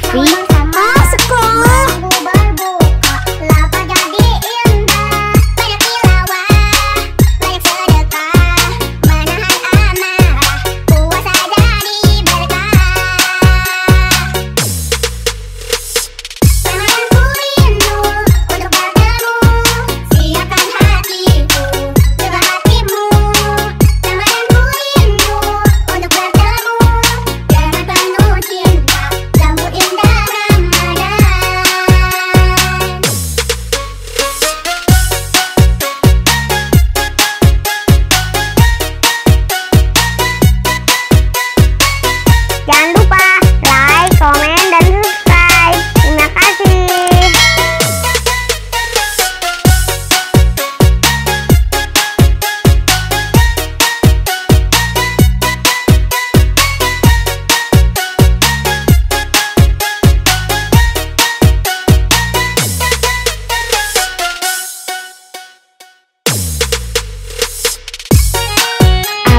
TV. Oh, sekolah. Jangan lupa like, komen, dan subscribe. Terima kasih.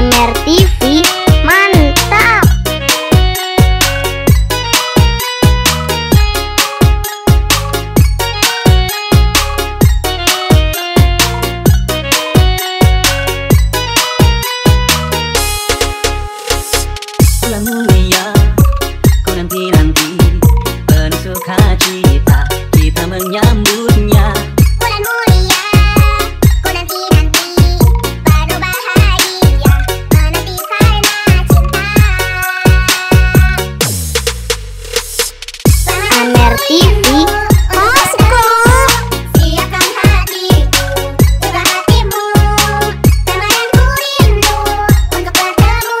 Amer TV, mantap. Bulan mulia, kau nanti-nanti penuh sukacita, kita menyambutnya. Bulan mulia, kau nanti-nanti penuh bahagia, menanti karena cinta. Amer TV. Oh, sekolah. Siapkan hatiku, juga hatimu, teman yang ku rindu untuk bertemu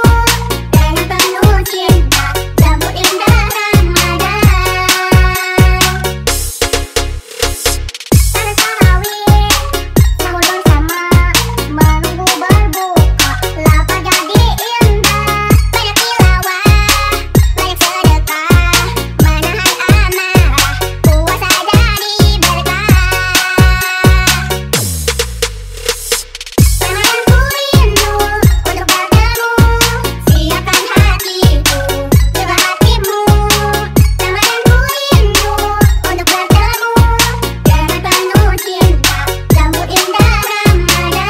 dengan penuh cinta, sambut indah Ramadan. Salat tarawih, sahur bersama, menunggu berbuka, lapar jadi indah, banyak tilawah, banyak sedekah, menahan amarah, puasa jadi berkah. Teman yang ku rindu untuk bertemu, siapkan hatiku, juga hatimu, teman yang ku rindu untuk bertemu dengan penuh cinta, sambut indah Ramadan.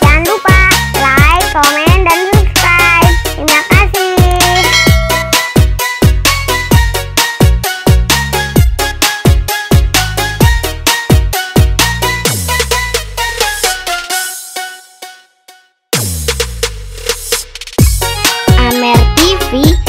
Jangan lupa like, komen, dan subscribe. Terima kasih. Amer TV.